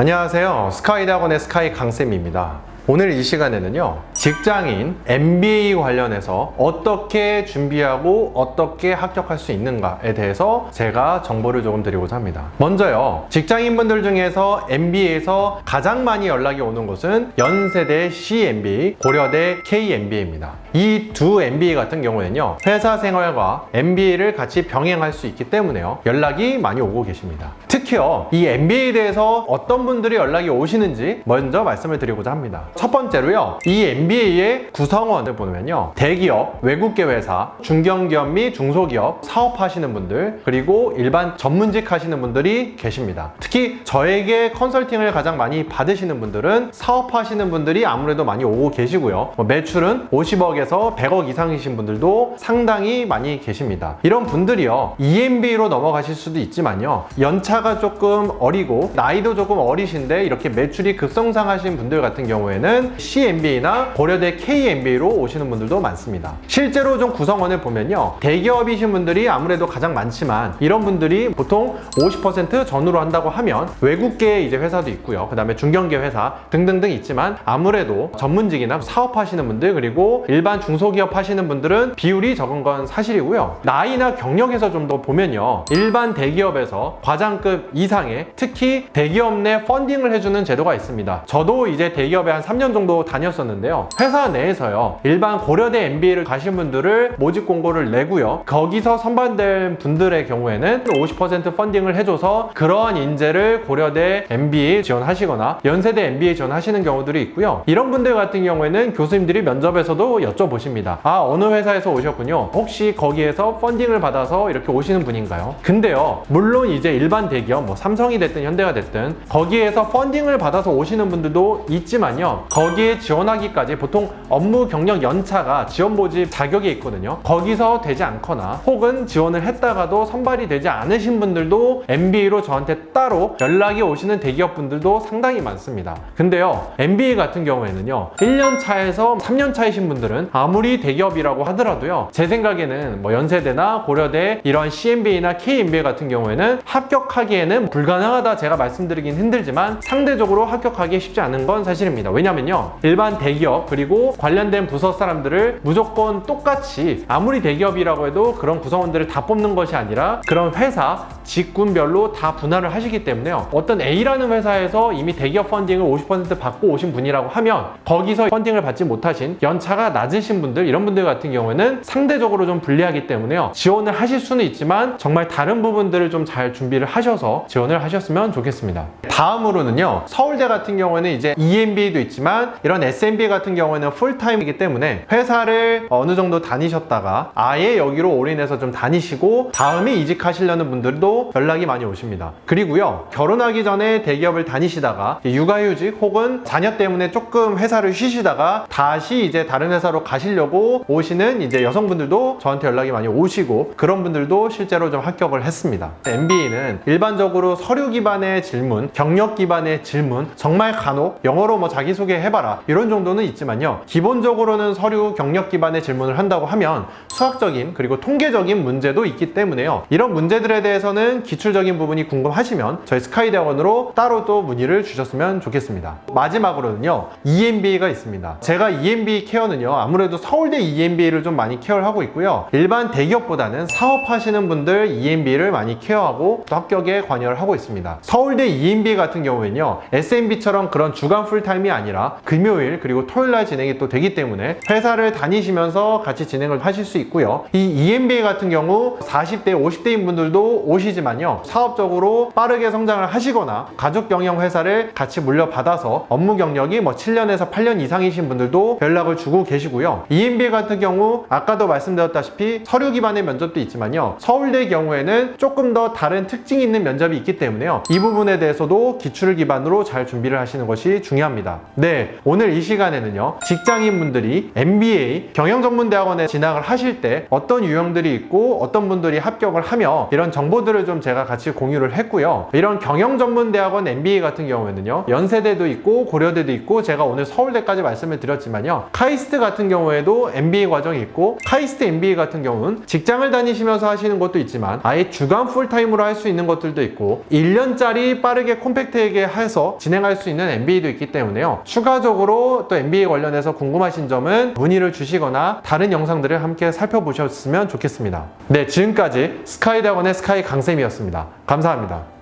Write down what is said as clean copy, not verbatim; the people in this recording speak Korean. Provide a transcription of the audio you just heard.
안녕하세요. 스카이대학원의 스카이 강쌤입니다. 오늘 이 시간에는요, 직장인 MBA 관련해서 어떻게 준비하고 어떻게 합격할 수 있는가에 대해서 제가 정보를 조금 드리고자 합니다. 먼저요, 직장인분들 중에서 MBA에서 가장 많이 연락이 오는 곳은 연세대 CMBA, 고려대 KMBA입니다. 이 두 MBA 같은 경우에는요, 회사 생활과 MBA를 같이 병행할 수 있기 때문에요, 연락이 많이 오고 계십니다. 특히요, 이 MBA에 대해서 어떤 분들이 연락이 오시는지 먼저 말씀을 드리고자 합니다. 첫 번째로요, 이 MBA의 구성원을 보면요, 대기업, 외국계 회사, 중견기업 및 중소기업 사업하시는 분들, 그리고 일반 전문직 하시는 분들이 계십니다. 특히 저에게 컨설팅을 가장 많이 받으시는 분들은 사업하시는 분들이 아무래도 많이 오고 계시고요, 매출은 50억에서 100억 이상이신 분들도 상당히 많이 계십니다. 이런 분들이요, EMBA로 넘어가실 수도 있지만요, 연차가 조금 어리고 나이도 조금 어리신데 이렇게 매출이 급성장하신 분들 같은 경우에는 CMBA나 고려대 KMBA로 오시는 분들도 많습니다. 실제로 좀 구성원을 보면요, 대기업이신 분들이 아무래도 가장 많지만 이런 분들이 보통 50% 전후로 한다고 하면 외국계 이제 회사도 있고요, 그 다음에 중견계 회사 등등등 있지만 아무래도 전문직이나 사업하시는 분들, 그리고 일반 중소기업 하시는 분들은 비율이 적은 건 사실이고요. 나이나 경력에서 좀 더 보면요, 일반 대기업에서 과장급 이상의, 특히 대기업 내 펀딩을 해주는 제도가 있습니다. 저도 이제 대기업에 한 3년 정도 다녔었는데요, 회사 내에서요, 일반 고려대 MBA를 가신 분들을 모집 공고를 내고요, 거기서 선발된 분들의 경우에는 50% 펀딩을 해줘서 그러한 인재를 고려대 MBA 지원하시거나 연세대 MBA 지원하시는 경우들이 있고요. 이런 분들 같은 경우에는 교수님들이 면접에서도 여쭤보십니다. 아, 어느 회사에서 오셨군요. 혹시 거기에서 펀딩을 받아서 이렇게 오시는 분인가요? 근데요, 물론 이제 일반 대기업, 뭐 삼성이 됐든 현대가 됐든 거기에서 펀딩을 받아서 오시는 분들도 있지만요, 거기에 지원하기까지 보통 업무 경력 연차가 지원 모집 자격이 있거든요. 거기서 되지 않거나 혹은 지원을 했다가도 선발이 되지 않으신 분들도 MBA로 저한테 따로 연락이 오시는 대기업 분들도 상당히 많습니다. 근데요, MBA 같은 경우에는요, 1년 차에서 3년 차이신 분들은 아무리 대기업이라고 하더라도요, 제 생각에는 뭐 연세대나 고려대 이런 CMBA나 KMBA 같은 경우에는 합격하기에는 불가능하다 제가 말씀드리긴 힘들지만 상대적으로 합격하기 쉽지 않은 건 사실입니다. 왜냐면요, 일반 대기업 그리고 관련된 부서 사람들을 무조건 똑같이, 아무리 대기업이라고 해도 그런 구성원들을 다 뽑는 것이 아니라 그런 회사 직군별로 다 분할을 하시기 때문에요, 어떤 A라는 회사에서 이미 대기업 펀딩을 50% 받고 오신 분이라고 하면 거기서 펀딩을 받지 못하신 연차가 낮으신 분들, 이런 분들 같은 경우에는 상대적으로 좀 불리하기 때문에요, 지원을 하실 수는 있지만 정말 다른 부분들을 좀 잘 준비를 하셔서 지원을 하셨으면 좋겠습니다. 다음으로는요, 서울대 같은 경우에는 이제 EMBA도 있지만 이런 SMBA 같은 경우에는 풀타임이기 때문에 회사를 어느 정도 다니셨다가 아예 여기로 올인해서 좀 다니시고 다음에 이직하시려는 분들도 연락이 많이 오십니다. 그리고요, 결혼하기 전에 대기업을 다니시다가 육아휴직 혹은 자녀 때문에 조금 회사를 쉬시다가 다시 이제 다른 회사로 가시려고 오시는 이제 여성분들도 저한테 연락이 많이 오시고 그런 분들도 실제로 좀 합격을 했습니다. MBA는 일반적으로 서류 기반의 질문, 경력 기반의 질문, 정말 간혹 영어로 뭐 자기소개 해봐라 이런 정도는 있지만요, 기본적으로는 서류 경력 기반의 질문을 한다고 하면 수학적인 그리고 통계적인 문제도 있기 때문에요, 이런 문제들에 대해서는 기출적인 부분이 궁금하시면 저희 스카이대학원으로 따로 또 문의를 주셨으면 좋겠습니다. 마지막으로는요, EMBA가 있습니다. 제가 EMBA 케어는요, 아무래도 서울대 EMBA를 좀 많이 케어를 하고 있고요, 일반 대기업보다는 사업하시는 분들 EMBA를 많이 케어하고 또 합격에 관여를 하고 있습니다. 서울대 EMBA 같은 경우에는요, SMB처럼 그런 주간 풀타임이 아니라 금요일 그리고 토요일날 진행이 또 되기 때문에 회사를 다니시면서 같이 진행을 하실 수 있고요, 이 EMBA 같은 경우 40대 50대인 분들도 오시지만요, 사업적으로 빠르게 성장을 하시거나 가족 경영 회사를 같이 물려받아서 업무 경력이 뭐 7년에서 8년 이상이신 분들도 연락을 주고 계시고요, EMBA 같은 경우 아까도 말씀드렸다시피 서류 기반의 면접도 있지만요, 서울대 경우에는 조금 더 다른 특징이 있는 면접이 있기 때문에요, 이 부분에 대해서도 기출을 기반으로 잘 준비를 하시는 것이 중요합니다. 네, 네, 오늘 이 시간에는요, 직장인분들이 MBA 경영전문대학원에 진학을 하실 때 어떤 유형들이 있고 어떤 분들이 합격을 하며 이런 정보들을 좀 제가 같이 공유를 했고요. 이런 경영전문대학원 MBA 같은 경우에는요, 연세대도 있고 고려대도 있고 제가 오늘 서울대까지 말씀을 드렸지만요, 카이스트 같은 경우에도 MBA 과정이 있고 카이스트 MBA 같은 경우는 직장을 다니시면서 하시는 것도 있지만 아예 주간 풀타임으로 할 수 있는 것들도 있고 1년짜리 빠르게 콤팩트하게 해서 진행할 수 있는 MBA도 있기 때문에요. 추가적으로 또 MBA 관련해서 궁금하신 점은 문의를 주시거나 다른 영상들을 함께 살펴보셨으면 좋겠습니다. 네, 지금까지 스카이대학원의 스카이 강쌤이었습니다. 감사합니다.